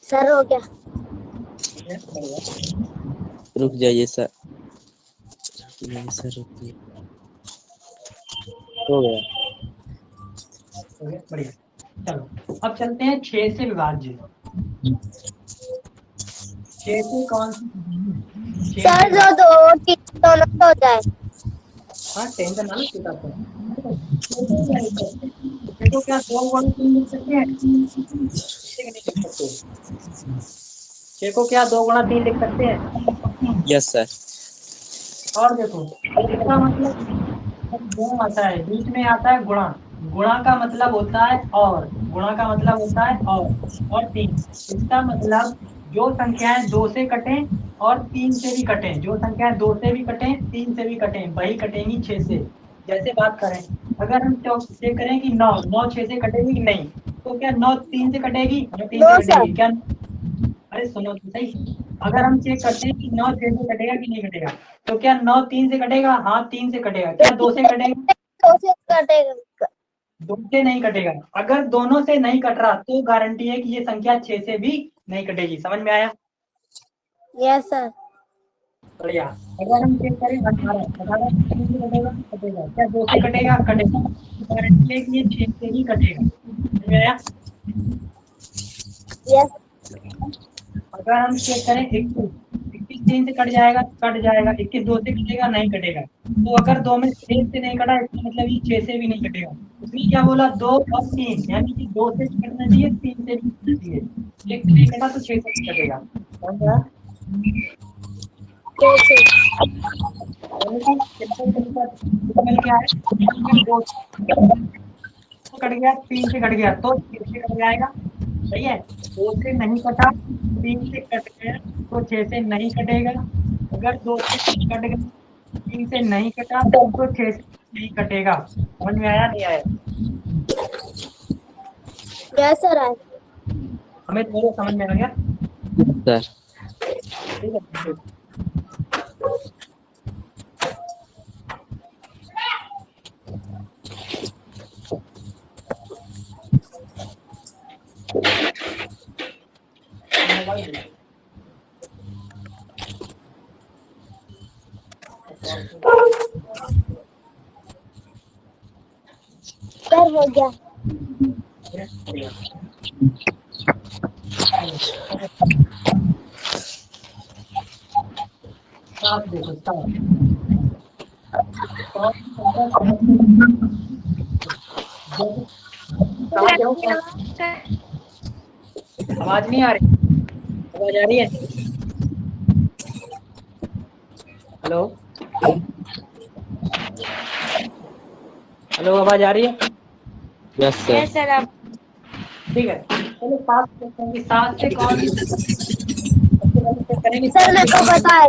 सर हो गया। बढ़िया। रुक जाइए सर। सर रुकिए। हो गया। हो गया, बढ़िया। चलो अब चलते हैं 6 से विभाज्य। 6 से कौन सी? 6 सर से जो दो और तीन दोनों से हो जाए। हाँ, टेंशन ना लो, चिंता करो। देखो क्या 2 गुणा 3 लिख सकते हैं? ठीक है, नहीं लिख सकते। 6 को क्या 2 गुणा 3 लिख सकते हैं? Yes, sir. और देखो इसका मतलब गुणा आता है, बीच में आता है गुणा। गुणा का मतलब होता है और, गुणा का मतलब होता है और 3। इसका मतलब जो संख्याएं 2 से कटें और 3 से भी कटें, जो संख्याएं 2 से भी कटें 3 से भी कटें, वही कटेंगी 6 से। जैसे बात करें, अगर हम चेक करें कि 9 9 6 से कटेगी कि नहीं, तो क्या 9 3 से कटेगी? हाँ, 3 नो से सर। कटेगी। क्या? अरे सुनो तो सही। अगर हम चेक करते हैं कि 9 6 से कटेगा कि नहीं कटेगा, तो क्या 9 3 से कटेगा? हाँ, 3 से कटेगा। क्या 2 से कटेगा? दो से कटेगा। 2 से नहीं कटेगा। अगर दोनों से नहीं कट रहा तो गारंटी है कि ये संख्या 6 से भी नहीं कटेगी। समझ में आया? Yes sir. बढ़िया। अगर हम चेक करें 18 18 3 से कटेगा? कटेगा। क्या 2 से कटेगा? कटेगा। गारंटी है कि ये 6 से ही कटेगा। समझ में आया? यस। अगर हम चेक करें 21 21 3 से कट जाएगा? कट जाएगा। 21 2 से कटेगा? नहीं कटेगा। तो अगर 2 में से 1 से नहीं कटा, इसका मतलब ये 6 से भी नहीं कटेगा। उसने क्या बोला? 2 और 3, यानी कि 2 से भी कटना चाहिए, 3 से भी कटना चाहिए। 1 से नहीं कटा तो 6 से भी कटेगा। समझ गया? दो से। यानी कि सिंपल तरीका सिंपल क्या है? अगर 2 से कट गया, 3 से कट गया तो 6 से कट जाएगा। सही है? 2 से नहीं कटा, 3 से कट गया तो 6 से नहीं कटेगा। अगर 2 से कट गया, 3 से नहीं कटा तो 6 से नहीं कटेगा। समझ में आया नहीं आया? यस सर आए। हमें तो समझ में आ गया। Sir. ठीक है। मोबाइल देखो। सर हो गया। बढ़िया। सात देखो, सात। सात देखो, आवाज नहीं आ रही? आवाज आ रही है? हेलो हेलो, आवाज आ रही है? Yes, sir. यस सर अब ठीक है, चलो 7 देखते हैं कि 7 से कौन सी सबसे पहले चेक करेंगे सर 7 मेरे से को कौन सी। पता है।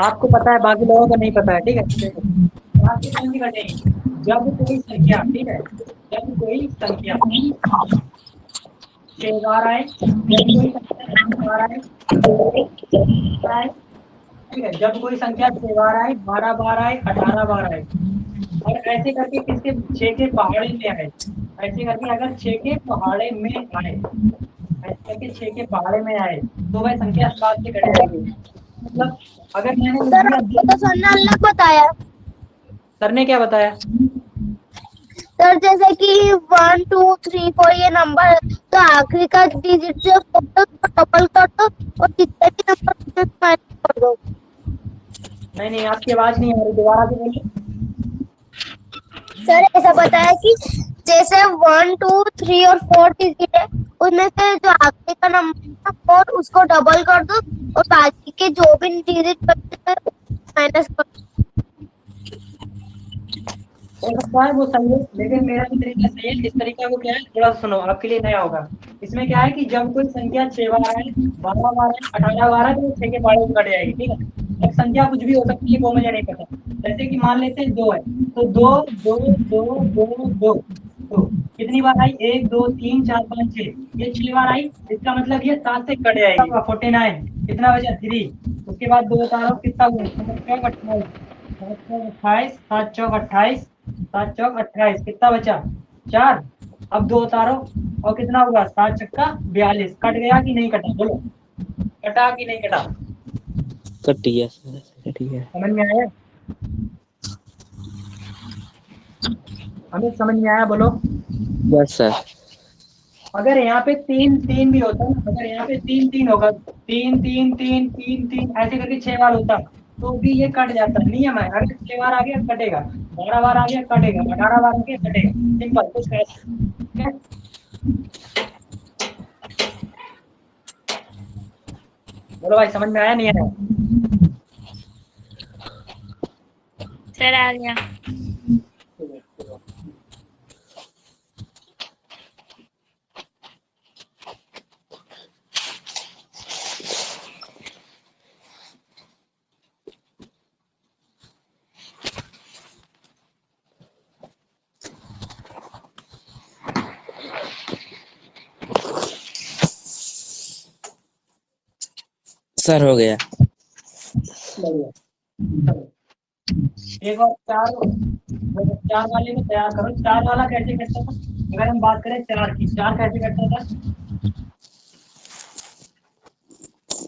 आपको पता है, बाकी लोगों को नहीं पता है। ठीक है, देखो 7 से कौन सी घटेगी? जब कोई संख्या, ठीक है, जब कोई संख्या 6 बार आए, जब कोई संख्या 10 बार आए, ठीक है, जब कोई संख्या 6 बार आए, 12 बार आए, 18 बार आए, और ऐसे करके किसके 6 के पहाड़े में आए, ऐसे करके अगर 6 के पहाड़े में आए, ऐसे करके 6 के पहाड़े में आए तो वह संख्या 7 से कट जाएगी। मतलब अगर मैंने लिख सर दिया आपको तो सर ने अलग बताया। सर ने क्या बताया? सर जैसे कि 1 2 3 4 ये नंबर है, तो आखिरी का डिजिट जो होता है डबल कर दो और जितने भी नंबर होते हैं माइनस कर दो। नहीं, आपकी आवाज नहीं आ रही, दोबारा से बोलिए। सर ऐसा बताया कि जैसे 1 2 3 और 4 डिजिट है, उनमें से जो आखिरी का नंबर है 4 उसको डबल कर दो और बाकी के जो भी डिजिट बचते हैं माइनस कर दो। हो सकता है वो सही है, लेकिन मेरा भी तरीका सही है। इस तरीका को क्या है, थोड़ा सा सुनो, आपके लिए नया होगा। इसमें क्या है कि जब कोई संख्या 6 बार है, 12 बार है, 18 बार है, तो 6 के बारे में कट जाएगी, ठीक है। अब संख्या कुछ भी हो सकती है, वो मुझे नहीं पता। जैसे कि मान लेते हैं 2 है, तो 2 2 2 2 2 तो कितनी बार आई? 1 2 3 4 5 6, ये 6 बार आई। इसका मतलब ये 7 से कट जाएगी। 49 कितना बचा? 3। उसके बाद 2 उतारो, कितना हुआ? 28, 7 चौक 28, 7 चौक 28, कितना बचा? 4। अब 2 उतारो और कितना हुआ? 7 छक्का 42। कट गया कि नहीं कटा? बोलो, कटा कि नहीं कटा? कट गया सर, कट गया। समझ में आया? हमें समझ में आया? बोलो। Yes sir. अगर यहाँ पे 3 3 भी होता ना, अगर यहाँ पे 3 3 होगा, 3 3 3 3 3 ऐसे करके 6 बार होता, तो भी ये कट जाता। नियम है, अगर 6 बार आ गया कटेगा, 12 बार आ गया कटेगा, 18 बार आ गया कटेगा। सिंपल, कुछ नहीं है। बोलो भाई, समझ में आया नहीं आया? सर आ गया। सर हो गया। एक और 4 वाले को तैयार करो। 4 वाला कैसे करता था? अगर हम बात करें 4 की, 4 कैसे करता था?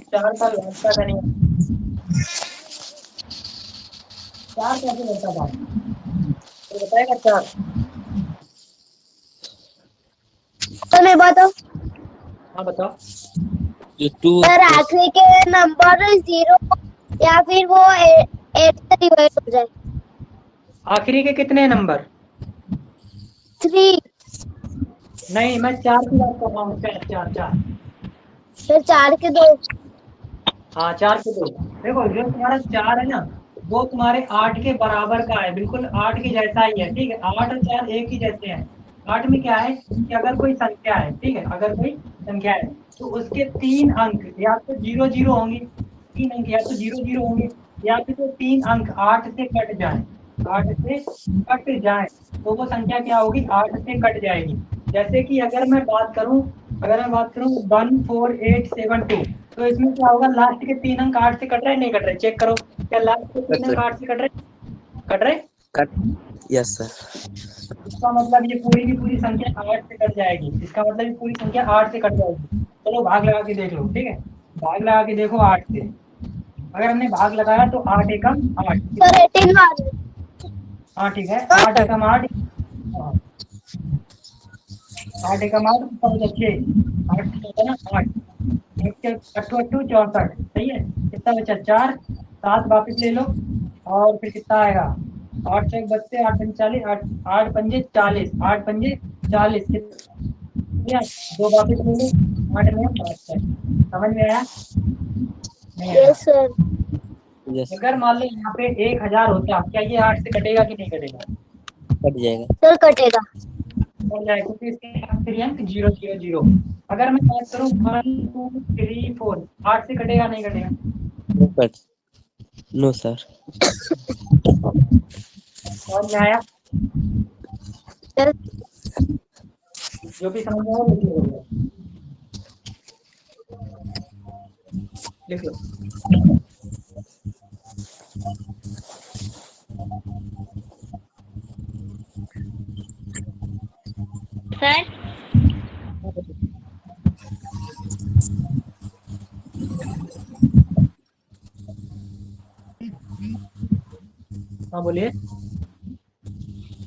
4 का लगता था नहीं, 4 कैसे करता था? तो बताएगा 4? तो मैं बताओ हाँ बताओ। जो 2 सर, आखिरी के नंबर 0 या फिर वो 8 से डिवाइड हो जाए। आखिरी के कितने नंबर? 3। नहीं, मैं 4 की बात कर रहा हूँ। 4 4 4। फिर 4 के 2। हाँ, 4 के 2। देखो, जो तुम्हारा 4 है ना, वो तुम्हारे 8 के बराबर का है, बिल्कुल 8 के जैसा ही है, ठीक है। 8 और 4 एक ही जैसे हैं। 8 में क्या है कि अगर कोई संख्या है, ठीक है, अगर कोई संख्या है, तो उसके 3 अंक या तो 0 0 होंगे, 3 अंक या तो 0 0 होंगे, या फिर तो 3 अंक 8 से कट जाए, 8 से कट जाए, तो वो संख्या क्या होगी? 8 से कट जाएगी। जैसे कि अगर मैं बात करूं 14872, तो इसमें क्या होगा? लास्ट के 3 अंक 8 से कट रहे, नहीं कट रहे? चेक करो, क्या लास्ट के 3 अंक 8 से कट रहे? कट रहे? कट। Yes sir. इसका मतलब ये पूरी की पूरी संख्या 8 से कट जाएगी। इसका मतलब ये पूरी संख्या 8 से कट जाएगी। चलो भाग लगा के देख लो, ठीक है। भाग लगा के देखो 8 से। अगर हमने भाग लगाया तो 8 एकम 8। सर 18 बार। हाँ ठीक है, 8 एकम 8। 8 एकम 8, 6। 8 होता ना 8, 8 8 64, सही है। कितना बचा? 4। 7 वापिस ले लो, और फिर कितना आएगा? 8 से 32, 8 पंजे 40, 8 पंजे 40, 8 पंजे 40, कितना? 2 वापिस ले लो, 8 में 72। समझ में आया? नहीं आया? Yes sir. यस अगर मान लो यहाँ पे 1000 होता, क्या ये 8 से कटेगा कि नहीं कटेगा? कट जाएगा। सर कटेगा। कट जाएगा, क्योंकि इसके आखिरी अंक 0 0 0। अगर मैं बात करूँ 1 2 3 4, 8 से कटेगा नहीं कटेगा? No cut. No sir. समझ में आया? सर जो भी समझ में आया लिख लो, लिख लो। सर हाँ बोलिए।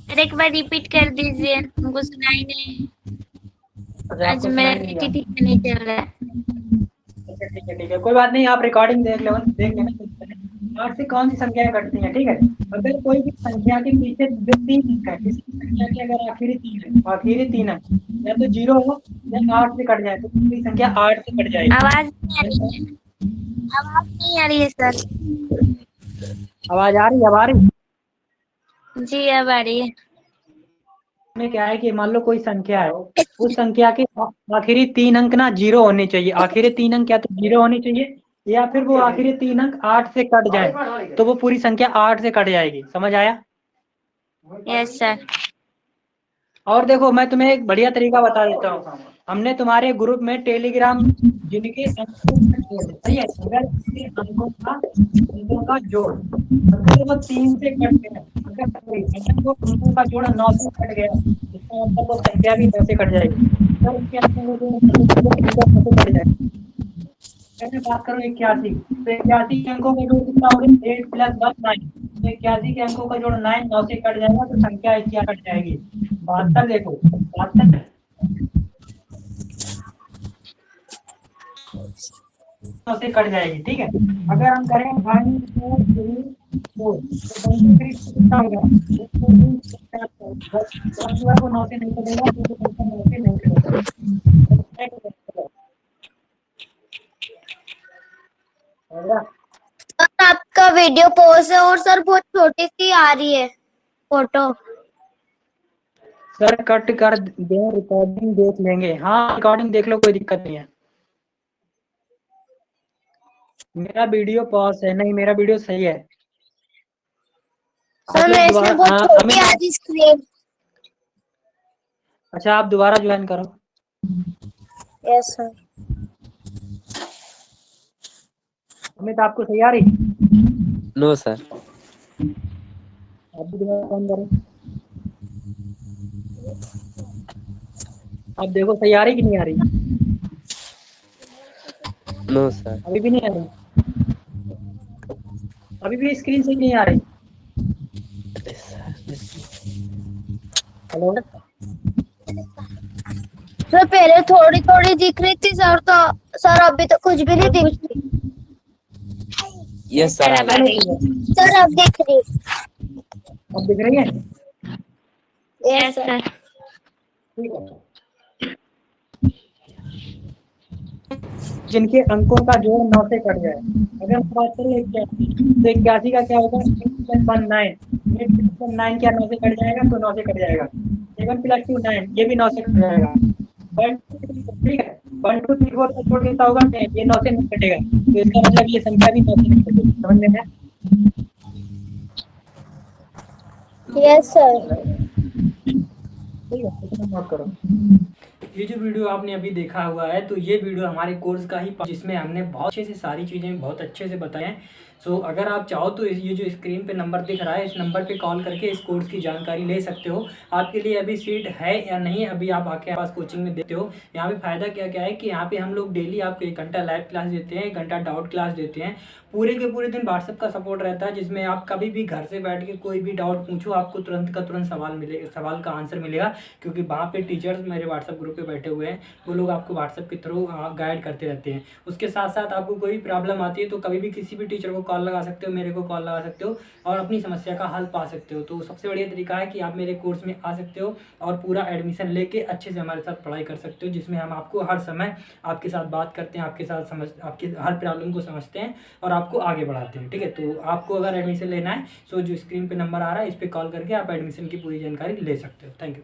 सर एक बार रिपीट कर दीजिए, हमको सुनाई नहीं। अच्छा, आज आपको मेरा सुनाई नहीं नेट ही दिया? ठीक से नहीं चल रहा है। ठीक है, कोई बात नहीं, आप रिकॉर्डिंग देख लेना। 8 से कौन सी संख्याएं कटती हैं, ठीक है। अगर कोई भी संख्या के पीछे जो 3 अंक है, किसी भी संख्या के अगर आखिरी 3 अंक या तो 0 हो या 8 से कट जाए, तो पूरी संख्या 8 से कट जाएगी। आवाज नहीं आ रही है सर। आवाज आ रही? जी अब आ रही है। में क्या है कि मान लो कोई संख्या है, उस संख्या के आखिरी 3 अंक ना 0 होने चाहिए। आखिरी 3 अंक या तो 0 होने चाहिए या फिर वो आखिरी 3 अंक 8 से कट जाए, तो वो पूरी संख्या 8 से कट जाएगी। समझ आया? Yes sir. और देखो, मैं तुम्हें एक बढ़िया तरीका बता देता हूँ। हमने तुम्हारे ग्रुप में टेलीग्राम जिनके अंकों का जोड़, सही है, अगर इसके अंकों का जोड़ अगर वो 3 से कट गया, अगर वो अंकों का जोड़ 9 से कट गया, इसका मतलब वो संख्या भी 9 से कट जाएगी। तो उसके अंकों को 9 से कट जाएगी। अगर बात करो 81, तो 81 के अंकों का जोड़ कितना होगा? 8 + 10 9। तो 81 के अंकों का जोड़ 9 से कट जाएगा, तो संख्या क्या कट जाएगी? 72। देखो 72 9 से कट जाएगी, ठीक है। अगर हम करें 1 2 3 4, तो 1 2 3 कितना होगा? 10 को 9 से नहीं कटेगा, तो संख्या 9 से नहीं कटेगा। सर आपका वीडियो पॉज है और सर बहुत छोटी सी आ रही है फोटो। सर कट कर दे, रिकॉर्डिंग देख लेंगे। हाँ रिकॉर्डिंग देख लो, कोई दिक्कत नहीं है। मेरा वीडियो पॉज है? नहीं, मेरा वीडियो सही है। सर मेरे इसमें बहुत छोटी आ रही स्क्रीन। अच्छा, आप दोबारा ज्वाइन करो। Yes sir. अमित, आपको सही आ रही? No sir. आप भी दोबारा ऑन करो। अब देखो सही आ रही कि नहीं आ रही? No sir. अभी भी नहीं आ रही? अभी भी स्क्रीन सही नहीं आ रही? हेलो सर पहले थोड़ी थोड़ी दिख रही थी सर, तो सर अभी तो कुछ भी नहीं दिख रही। Yes sir. सर अब दिख रही। अब दिख रही है? Yes sir. ठीक है। जिनके अंकों का जोड़ 9 से कट जाए, अगर हम बात करें 81, तो 81 का क्या होगा? 8 + 1 9। 8 + 9 क्या 9 से कट जाएगा? तो 9 से कट जाएगा। 7 + 2 9, ये भी 9 से कट जाएगा। 1 2 3 ठीक है, 1 2 3 4 का जोड़ कितना होगा? 10, ये 9 से नहीं कटेगा, तो इसका मतलब ये संख्या भी 9 से नहीं कटेगी। समझ में है? Yes sir. ठीक है, इतना नोट करो। ये जो वीडियो आपने अभी देखा हुआ है, तो ये वीडियो हमारे कोर्स का ही, जिसमें हमने बहुत अच्छे से सारी चीज़ें बहुत अच्छे से बताए हैं। सो अगर आप चाहो तो ये जो स्क्रीन पे नंबर दिख रहा है, इस नंबर पे कॉल करके इस कोर्स की जानकारी ले सकते हो। आपके लिए अभी सीट है या नहीं, अभी आप आके पास कोचिंग में देखते हो। यहाँ पे फ़ायदा क्या क्या है कि यहाँ पे हम लोग डेली आपको 1 घंटा लाइव क्लास देते हैं, 1 घंटा डाउट क्लास देते हैं। पूरे के पूरे दिन व्हाट्सएप का सपोर्ट रहता है, जिसमें आप कभी भी घर से बैठ के कोई भी डाउट पूछो, आपको तुरंत का तुरंत सवाल का आंसर मिलेगा, क्योंकि वहाँ पे टीचर्स मेरे व्हाट्सएप ग्रुप पे बैठे हुए हैं। वो लोग आपको व्हाट्सएप के थ्रू गाइड करते रहते हैं। उसके साथ साथ आपको कोई भी प्रॉब्लम आती है तो कभी भी किसी भी टीचर को कॉल लगा सकते हो, मेरे को कॉल लगा सकते हो और अपनी समस्या का हल पा सकते हो। तो सबसे बढ़िया तरीका है कि आप मेरे कोर्स में आ सकते हो और पूरा एडमिशन लेके अच्छे से हमारे साथ पढ़ाई कर सकते हो, जिसमें हम आपको हर समय आपके साथ बात करते हैं, आपके साथ आपकी हर प्रॉब्लम को समझते हैं और आपको आगे बढ़ाते हैं। ठीक है, तो आपको अगर एडमिशन लेना है, सो जो स्क्रीन पे नंबर आ रहा है, इस पर कॉल करके आप एडमिशन की पूरी जानकारी ले सकते हो। Thank you.